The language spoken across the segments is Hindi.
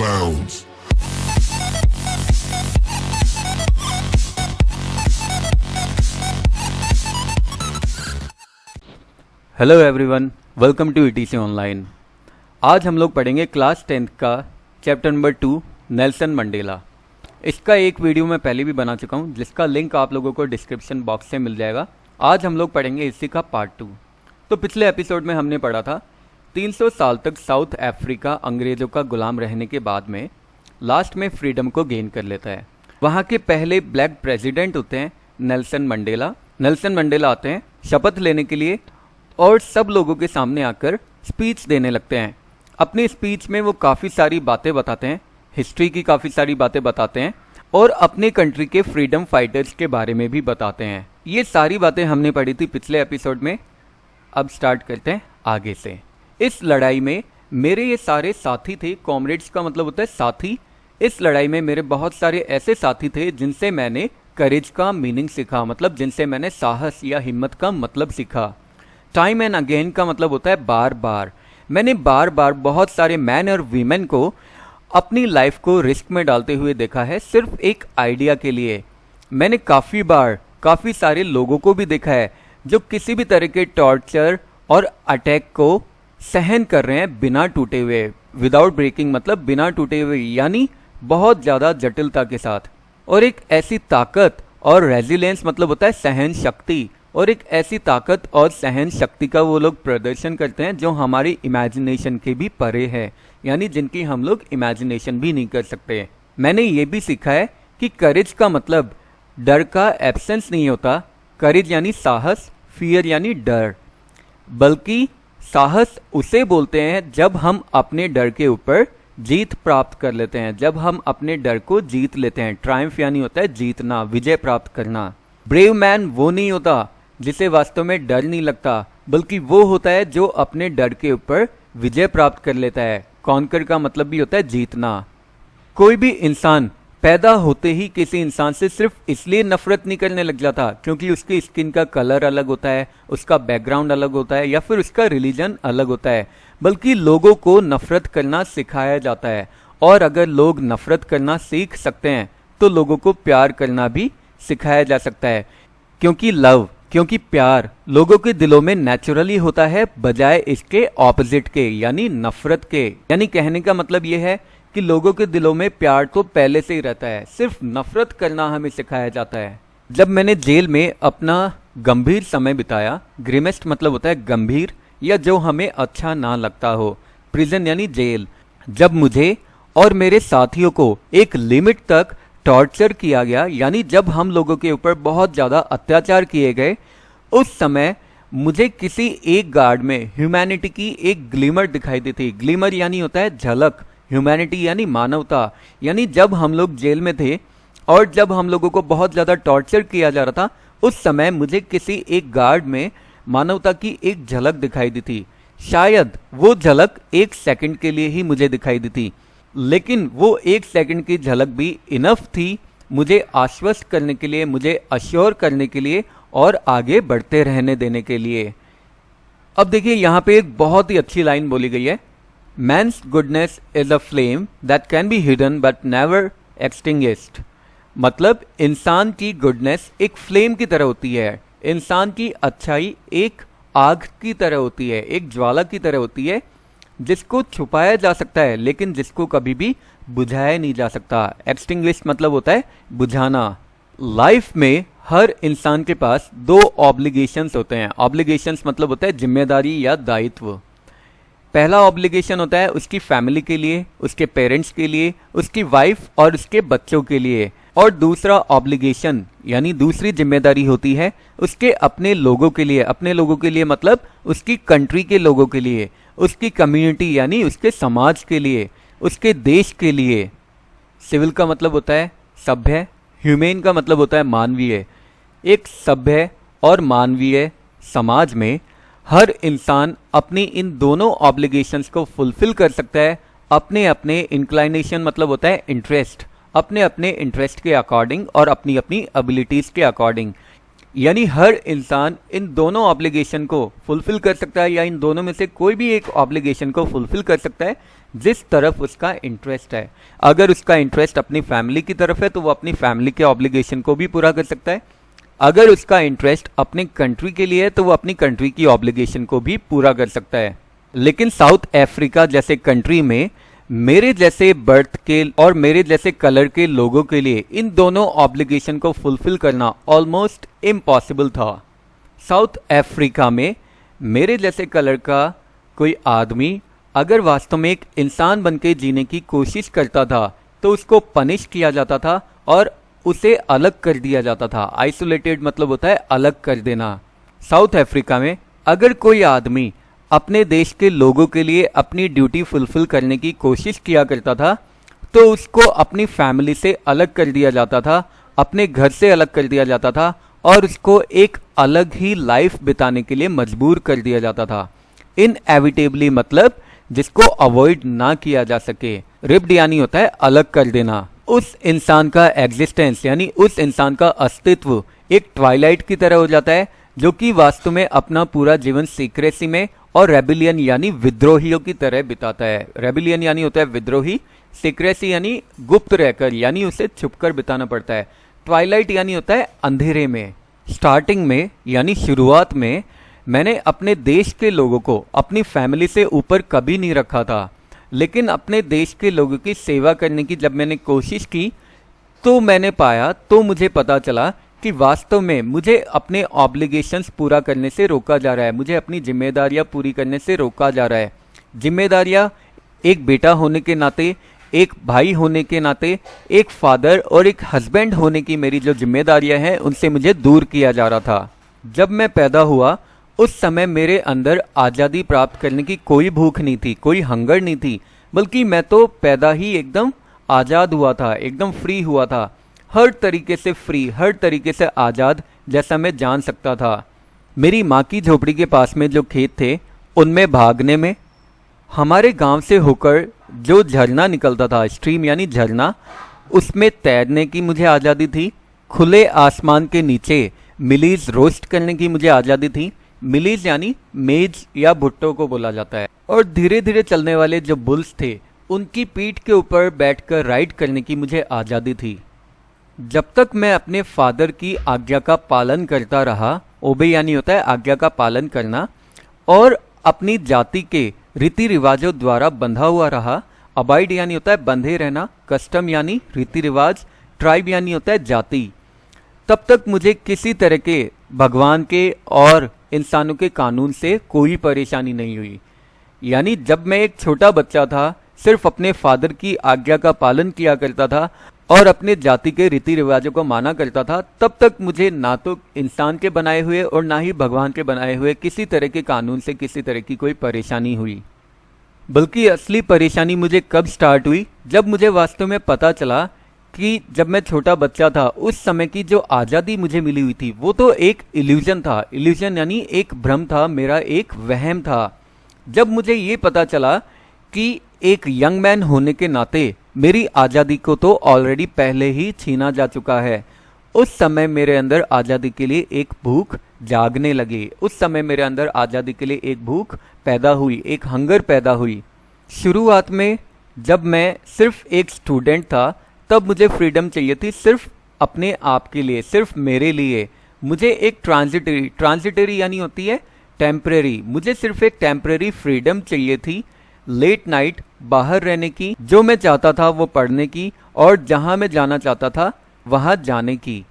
bounds. Hello everyone, welcome to ETC online. आज हम लोग पढ़ेंगे क्लास 10th का चैप्टर नंबर 2 नेल्सन मंडेला। इसका एक वीडियो मैं पहले भी बना चुका हूँ, जिसका लिंक आप लोगों को डिस्क्रिप्शन बॉक्स से मिल जाएगा। आज हम लोग पढ़ेंगे इसी का पार्ट 2। तो पिछले एपिसोड में हमने पढ़ा था 300 साल तक साउथ अफ्रीका अंग्रेज़ों का गुलाम रहने के बाद में लास्ट में फ्रीडम को गेन कर लेता है। वहाँ के पहले ब्लैक प्रेसिडेंट होते हैं नेल्सन मंडेला। नेल्सन मंडेला आते हैं शपथ लेने के लिए और सब लोगों के सामने आकर स्पीच देने लगते हैं। अपनी स्पीच में वो काफ़ी सारी बातें बताते हैं, हिस्ट्री की काफ़ी सारी बातें बताते हैं और अपने कंट्री के फ्रीडम फाइटर्स के बारे में भी बताते हैं। ये सारी बातें हमने पढ़ी थी पिछले एपिसोड में। अब स्टार्ट करते हैं आगे से। इस लड़ाई में मेरे ये सारे साथी थे, कॉमरेड्स का मतलब होता है साथी। इस लड़ाई में मेरे बहुत सारे ऐसे साथी थे जिनसे मैंने करेज का मीनिंग सीखा, मतलब जिनसे मैंने साहस या हिम्मत का मतलब सीखा। टाइम एंड अगेन का मतलब होता है बार बार। मैंने बार बार बहुत सारे मैन और वीमेन को अपनी लाइफ को रिस्क में डालते हुए देखा है, सिर्फ एक आइडिया के लिए। मैंने काफ़ी बार काफ़ी सारे लोगों को भी देखा है जो किसी भी तरह के टॉर्चर और अटैक को सहन कर रहे हैं बिना टूटे हुए, विदाउट ब्रेकिंग, मतलब बिना टूटे हुए, यानी बहुत ज़्यादा जटिलता के साथ। और एक ऐसी ताकत और रेजिलियंस मतलब होता है सहन शक्ति, और एक ऐसी ताकत और सहन शक्ति का वो लोग प्रदर्शन करते हैं जो हमारी इमेजिनेशन के भी परे है, यानी जिनकी हम लोग इमेजिनेशन भी नहीं कर सकते। मैंने ये भी सीखा है कि करेज का मतलब डर का एब्सेंस नहीं होता। करेज यानी साहस, फियर यानी डर, बल्कि साहस उसे बोलते हैं जब हम अपने डर के ऊपर जीत प्राप्त कर लेते हैं, जब हम अपने डर को जीत लेते हैं। ट्रायम्फ यानी होता है जीतना, विजय प्राप्त करना। ब्रेव मैन वो नहीं होता जिसे वास्तव में डर नहीं लगता, बल्कि वो होता है जो अपने डर के ऊपर विजय प्राप्त कर लेता है। कॉन्कर का मतलब भी होता है जीतना। कोई भी इंसान पैदा होते ही किसी इंसान से सिर्फ इसलिए नफरत नहीं करने लग जाता क्योंकि उसकी स्किन का कलर अलग होता है, उसका बैकग्राउंड अलग होता है या फिर उसका रिलीजन अलग होता है, बल्कि लोगों को नफरत करना सिखाया जाता है। और अगर लोग नफरत करना सीख सकते हैं तो लोगों को प्यार करना भी सिखाया जा सकता है, क्योंकि प्यार लोगों के दिलों में नेचुरली होता है, बजाय इसके ऑपोजिट के, यानी नफरत के। यानी कहने का मतलब यह है कि लोगों के दिलों में प्यार तो पहले से ही रहता है, सिर्फ नफरत करना हमें सिखाया जाता है। जब मैंने जेल में अपना गंभीर समय बिताया, ग्रिमेस्ट मतलब होता है गंभीर या जो हमें अच्छा ना लगता हो, प्रिजन यानी जेल। जब मुझे और मेरे साथियों को एक लिमिट तक टॉर्चर किया गया, यानी जब हम लोगों के ऊपर बहुत ज़्यादा अत्याचार किए गए, उस समय मुझे किसी एक गार्ड में ह्यूमैनिटी की एक ग्लिमर दिखाई दी थी। ग्लिमर यानी होता है झलक, ह्यूमैनिटी यानी मानवता। यानी जब हम लोग जेल में थे और जब हम लोगों को बहुत ज़्यादा टॉर्चर किया जा रहा था, उस समय मुझे किसी एक गार्ड में मानवता की एक झलक दिखाई दी थी। शायद वो झलक 1 सेकंड के लिए ही मुझे दिखाई दी थी, लेकिन वो 1 सेकंड की झलक भी इनफ थी मुझे आश्वस्त करने के लिए, मुझे अश्योर करने के लिए और आगे बढ़ते रहने देने के लिए। अब देखिए यहाँ पे एक बहुत ही अच्छी लाइन बोली गई है, man's goodness is a flame that can be hidden but never extinguished. मतलब इंसान की गुडनेस एक फ्लेम की तरह होती है, इंसान की अच्छाई एक आग की तरह होती है, एक ज्वाला की तरह होती है, जिसको छुपाया जा सकता है लेकिन जिसको कभी भी बुझाया नहीं जा सकता। एक्सटिंग्विश मतलब होता है बुझाना। लाइफ में हर इंसान के पास 2 ऑब्लिगेशंस होते हैं। ऑब्लिगेशंस मतलब होता है जिम्मेदारी या दायित्व। पहला ऑब्लिगेशन होता है उसकी फैमिली के लिए, उसके पेरेंट्स के लिए, उसकी वाइफ और उसके बच्चों के लिए। और दूसरा ऑब्लिगेशन यानी दूसरी जिम्मेदारी होती है उसके अपने लोगों के लिए। अपने लोगों के लिए मतलब उसकी कंट्री के लोगों के लिए, उसकी कम्युनिटी यानी उसके समाज के लिए, उसके देश के लिए। सिविल का मतलब होता है सभ्य, ह्यूमेन का मतलब होता है मानवीय। एक सभ्य और मानवीय समाज में हर इंसान अपनी इन दोनों ऑब्लिगेशंस को फुलफिल कर सकता है अपने अपने इंक्लाइनेशन मतलब होता है इंटरेस्ट, अपने अपने इंटरेस्ट के अकॉर्डिंग और अपनी अपनी एबिलिटीज़ के अकॉर्डिंग। यानी हर इंसान इन दोनों ऑब्लिगेशन को फुलफिल कर सकता है, या इन दोनों में से कोई भी एक ऑब्लिगेशन को फुलफिल कर सकता है जिस तरफ उसका इंटरेस्ट है। अगर उसका इंटरेस्ट अपनी फैमिली की तरफ है तो वो अपनी फैमिली के ऑब्लिगेशन को भी पूरा कर सकता है। अगर उसका इंटरेस्ट अपनी कंट्री के लिए है तो वो अपनी कंट्री की ऑब्लिगेशन को भी पूरा कर सकता है। लेकिन साउथ अफ्रीका जैसे कंट्री में मेरे जैसे बर्थ के और मेरे जैसे कलर के लोगों के लिए इन दोनों ऑब्लिगेशन को फुलफिल करना ऑलमोस्ट इम्पॉसिबल था। साउथ अफ्रीका में मेरे जैसे कलर का कोई आदमी अगर वास्तव में एक इंसान बनके जीने की कोशिश करता था तो उसको पनिश किया जाता था और उसे अलग कर दिया जाता था। आइसोलेटेड मतलब होता है अलग कर देना। साउथ अफ्रीका में अगर कोई आदमी अपने देश के लोगों के लिए अपनी ड्यूटी फुलफिल करने की कोशिश किया करता था तो उसको अपनी फैमिली से अलग कर दिया जाता था, अपने घर से अलग कर दिया जाता था और उसको एक अलग ही लाइफ बिताने के लिए मजबूर कर दिया जाता था। इनएविटेबली मतलब जिसको अवॉइड ना किया जा सके। रिप्ड यानी होता है अलग कर देना। उस इंसान का एग्जिस्टेंस यानी उस इंसान का अस्तित्व एक ट्वाइलाइट की तरह हो जाता है जो कि वास्तव में अपना पूरा जीवन सीक्रेसी में और रेबिलियन यानी विद्रोहियों की तरह बिताता है। रेबिलियन यानी होता है विद्रोही, सीक्रेसी यानी गुप्त रहकर यानी उसे छुपकर बिताना पड़ता है। ट्वाइलाइट यानी होता है अंधेरे में। स्टार्टिंग में यानी शुरुआत में मैंने अपने देश के लोगों को अपनी फैमिली से ऊपर कभी नहीं रखा था, लेकिन अपने देश के लोगों की सेवा करने की जब मैंने कोशिश की तो मैंने पाया, तो मुझे पता चला कि वास्तव में मुझे अपने ऑब्लिगेशंस पूरा करने से रोका जा रहा है, मुझे अपनी जिम्मेदारियां पूरी करने से रोका जा रहा है। जिम्मेदारियां एक बेटा होने के नाते, एक भाई होने के नाते, एक फादर और एक हस्बैंड होने की मेरी जो जिम्मेदारियां हैं उनसे मुझे दूर किया जा रहा था। जब मैं पैदा हुआ उस समय मेरे अंदर आज़ादी प्राप्त करने की कोई भूख नहीं थी, कोई हंगर नहीं थी, बल्कि मैं तो पैदा ही एकदम आज़ाद हुआ था, एकदम फ्री हुआ था, हर तरीके से फ्री, हर तरीके से आज़ाद जैसा मैं जान सकता था। मेरी माँ की झोपड़ी के पास में जो खेत थे उनमें भागने में, हमारे गांव से होकर जो झरना निकलता था, स्ट्रीम यानी झरना, उसमें तैरने की मुझे आज़ादी थी। खुले आसमान के नीचे मिलीज रोस्ट करने की मुझे आज़ादी थी। मिलीज यानी मेज या भुट्टो को बोला जाता है। और धीरे धीरे चलने वाले जो बुल्स थे उनकी पीठ के ऊपर बैठकर राइड करने की मुझे आज़ादी थी। जब तक मैं अपने फादर की आज्ञा का पालन करता रहा, ओबे यानी होता है आज्ञा का पालन करना, और अपनी जाति के रीति रिवाजों द्वारा बंधा हुआ रहा। अबाइड यानी होता है बंधे रहना, कस्टम यानी रीति रिवाज, ट्राइब यानी होता है जाति, तब तक मुझे किसी तरह के भगवान के और इंसानों के कानून से कोई परेशानी नहीं हुई। यानी जब मैं एक छोटा बच्चा था, सिर्फ अपने फादर की आज्ञा का पालन किया करता था और अपने जाति के रीति रिवाजों को माना करता था, तब तक मुझे ना तो इंसान के बनाए हुए और ना ही भगवान के बनाए हुए किसी तरह के कानून से किसी तरह की कोई परेशानी हुई। बल्कि असली परेशानी मुझे कब स्टार्ट हुई, जब मुझे वास्तव में पता चला कि जब मैं छोटा बच्चा था उस समय की जो आज़ादी मुझे मिली हुई थी वो तो एक इल्यूजन था। इल्यूजन यानी एक भ्रम था, मेरा एक वहम था। जब मुझे ये पता चला कि एक यंग मैन होने के नाते मेरी आज़ादी को तो ऑलरेडी पहले ही छीना जा चुका है, उस समय मेरे अंदर आज़ादी के लिए एक भूख जागने लगी। उस समय मेरे अंदर आज़ादी के लिए एक भूख पैदा हुई, एक हंगर पैदा हुई। शुरुआत में जब मैं सिर्फ एक स्टूडेंट था तब मुझे फ्रीडम चाहिए थी सिर्फ अपने आप के लिए, सिर्फ मेरे लिए। मुझे एक ट्रांजिटरी यानी होती है टेम्परेरी, मुझे सिर्फ एक टेम्परेरी फ्रीडम चाहिए थी लेट नाइट बाहर रहने की, जो मैं चाहता था वो पढ़ने की और जहाँ मैं जाना चाहता था वहाँ जाने की।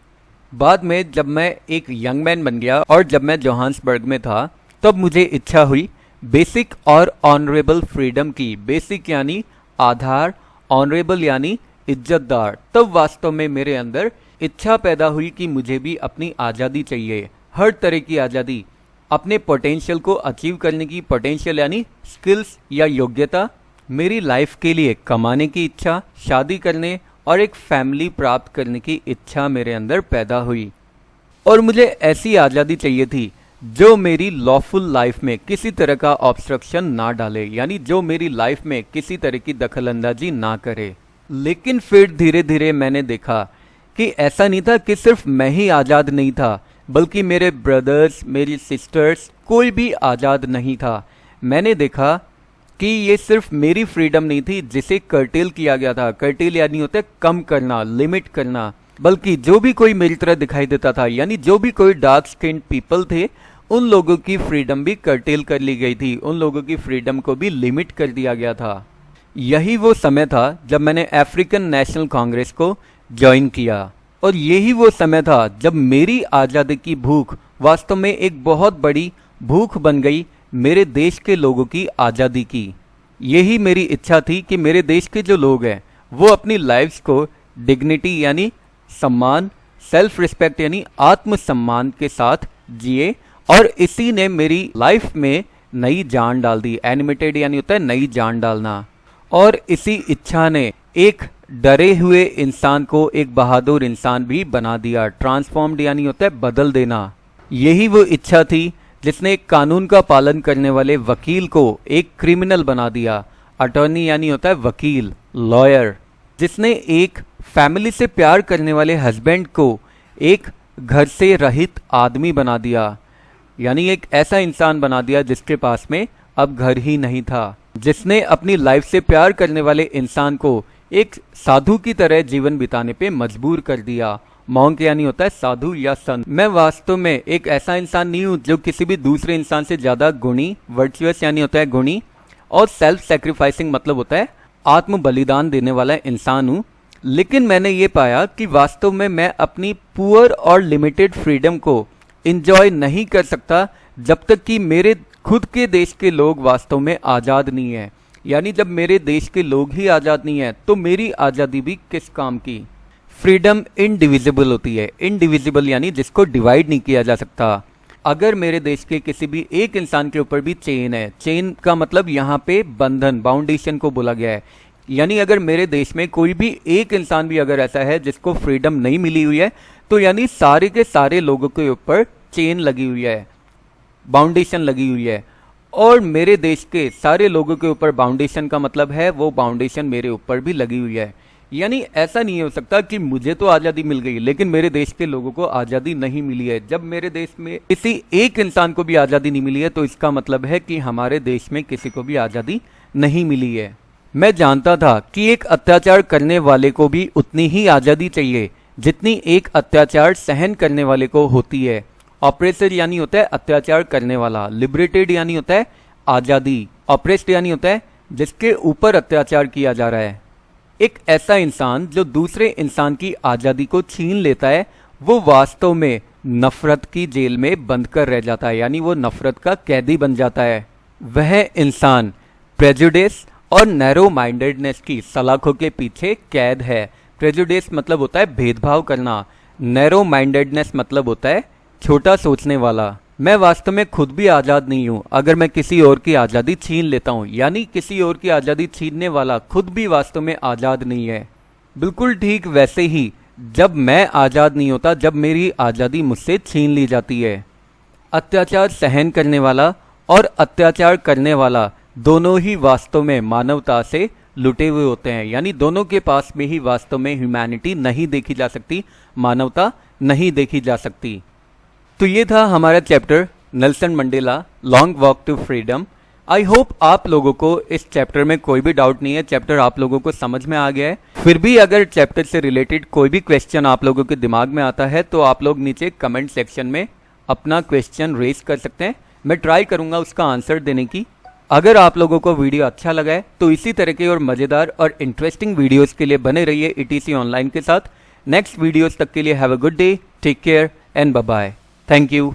बाद में जब मैं एक यंग मैन बन गया और जब मैं जोहान्सबर्ग में था तब मुझे इच्छा हुई बेसिक और ऑनरेबल फ्रीडम की। बेसिक यानी आधार, ऑनरेबल यानी इज्जतदार। तब वास्तव में मेरे अंदर इच्छा पैदा हुई कि मुझे भी अपनी आज़ादी चाहिए, हर तरह की आज़ादी, अपने पोटेंशियल को अचीव करने की। पोटेंशियल यानी स्किल्स या योग्यता। मेरी लाइफ के लिए कमाने की इच्छा, शादी करने और एक फैमिली प्राप्त करने की इच्छा मेरे अंदर पैदा हुई। और मुझे ऐसी आज़ादी चाहिए थी जो मेरी लॉफुल लाइफ में किसी तरह का ऑब्स्ट्रक्शन ना डाले, यानी जो मेरी लाइफ में किसी तरह की दखलंदाजी ना करे। लेकिन फिर धीरे धीरे मैंने देखा कि ऐसा नहीं था कि सिर्फ मैं ही आज़ाद नहीं था, बल्कि मेरे ब्रदर्स, मेरी सिस्टर्स, कोई भी आज़ाद नहीं था। मैंने देखा कि ये सिर्फ मेरी फ्रीडम नहीं थी जिसे कर्टेल किया गया था। कर्टेल यानी होता है कम करना, लिमिट करना, बल्कि जो भी कोई मेरी तरह दिखाई देता था, यानी जो भी कोई डार्क स्किन पीपल थे, उन लोगों की फ्रीडम भी कर्टेल कर ली गई थी, उन लोगों की फ्रीडम को भी लिमिट कर दिया गया था। यही वो समय था जब मैंने अफ्रीकन नेशनल कांग्रेस को ज्वाइन किया, और यही वो समय था जब मेरी आज़ादी की भूख वास्तव में एक बहुत बड़ी भूख बन गई मेरे देश के लोगों की आज़ादी की। यही मेरी इच्छा थी कि मेरे देश के जो लोग हैं वो अपनी लाइफ्स को डिग्निटी यानी सम्मान, सेल्फ रिस्पेक्ट यानी आत्मसम्मान के साथ जिए, और इसी ने मेरी लाइफ में नई जान डाल दी। एनिमेटेड यानी होता है नई जान डालना, और इसी इच्छा ने एक डरे हुए इंसान को एक बहादुर इंसान भी बना दिया। ट्रांसफॉर्म्ड यानी होता है बदल देना। यही वो इच्छा थी जिसने एक कानून का पालन करने वाले वकील को एक क्रिमिनल बना दिया। अटॉर्नी यानी होता है वकील, लॉयर। जिसने एक फैमिली से प्यार करने वाले हस्बैंड को एक घर से रहित आदमी बना दिया, यानी एक ऐसा इंसान बना दिया जिसके पास में अब घर ही नहीं था। जिसने अपनी लाइफ से प्यार करने वाले इंसान को एक साधु की तरह जीवन बिताने पे मजबूर कर दिया। मॉन्क यानी होता है साधु या संत। मैं वास्तव में एक ऐसा इंसान नहीं हूँ जो किसी भी दूसरे इंसान से ज्यादा गुणी, वर्चुअस यानी होता है गुणी, और सेल्फ सेक्रीफाइसिंग मतलब होता है आत्म बलिदान देने वाला इंसान हूँ। लेकिन मैंने ये पाया कि वास्तव में मैं अपनी पुअर और लिमिटेड फ्रीडम को इंजॉय नहीं कर सकता जब तक कि मेरे खुद के देश के लोग वास्तव में आज़ाद नहीं है। यानी जब मेरे देश के लोग ही आज़ाद नहीं है तो मेरी आज़ादी भी किस काम की। फ्रीडम इनडिविजिबल होती है। इनडिविजिबल यानी जिसको डिवाइड नहीं किया जा सकता। अगर मेरे देश के किसी भी एक इंसान के ऊपर भी चेन है, चेन का मतलब यहाँ पे बंधन, बाउंडेशन को बोला गया है, यानी अगर मेरे देश में कोई भी एक इंसान भी अगर ऐसा है जिसको फ्रीडम नहीं मिली हुई है, तो यानी सारे के सारे लोगों के ऊपर चेन लगी हुई है, बाउंडेशन लगी हुई है। और मेरे देश के सारे लोगों के ऊपर बाउंडेशन का मतलब है वो बाउंडेशन मेरे ऊपर भी लगी हुई है। यानी ऐसा नहीं हो सकता कि मुझे तो आज़ादी मिल गई लेकिन मेरे देश के लोगों को आज़ादी नहीं मिली है। जब मेरे देश में किसी एक इंसान को भी आज़ादी नहीं मिली है तो इसका मतलब है कि हमारे देश में किसी को भी आज़ादी नहीं मिली है। मैं जानता था कि एक अत्याचार करने वाले को भी उतनी ही आज़ादी चाहिए जितनी एक अत्याचार सहन करने वाले को होती है। ऑपरेसर यानी होता है अत्याचार करने वाला, लिबरेटेड यानी होता है आज़ादी, ऑपरेस्ड यानी होता है जिसके ऊपर अत्याचार किया जा रहा है। एक ऐसा इंसान जो दूसरे इंसान की आज़ादी को छीन लेता है वो वास्तव में नफरत की जेल में बंद कर रह जाता है, यानी वो नफरत का कैदी बन जाता है। वह इंसान प्रेजुडिस और नैरो माइंडेडनेस की सलाखों के पीछे कैद है। प्रेजुडिस मतलब होता है भेदभाव करना, नैरो माइंडेडनेस मतलब होता है छोटा सोचने वाला। मैं वास्तव में खुद भी आज़ाद नहीं हूँ अगर मैं किसी और की आज़ादी छीन लेता हूँ, यानी किसी और की आज़ादी छीनने वाला खुद भी वास्तव में आज़ाद नहीं है। बिल्कुल ठीक वैसे ही जब मैं आज़ाद नहीं होता जब मेरी आज़ादी मुझसे छीन ली जाती है। अत्याचार सहन करने वाला और अत्याचार करने वाला दोनों ही वास्तव में मानवता से लुटे हुए होते हैं, यानी दोनों के पास में ही वास्तव में ह्यूमैनिटी नहीं देखी जा सकती, मानवता नहीं देखी जा सकती। तो ये था हमारा chapter Nelson Mandela long walk to freedom. I hope आप लोगों को इस चैप्टर में कोई भी डाउट नहीं है, चैप्टर आप लोगों को समझ में आ गया है। फिर भी अगर चैप्टर से रिलेटेड कोई भी क्वेश्चन आप लोगों के दिमाग में आता है तो आप लोग नीचे कमेंट सेक्शन में अपना क्वेश्चन रेज कर सकते हैं, मैं ट्राई करूंगा उसका आंसर देने की। अगर आप लोगों को वीडियो अच्छा लगा है तो इसी तरह के और मज़ेदार और इंटरेस्टिंग वीडियोज़ के लिए बने रहिए ETC ऑनलाइन के साथ। नेक्स्ट वीडियोज़ तक के लिए have a good day, take care and bye bye. Thank you.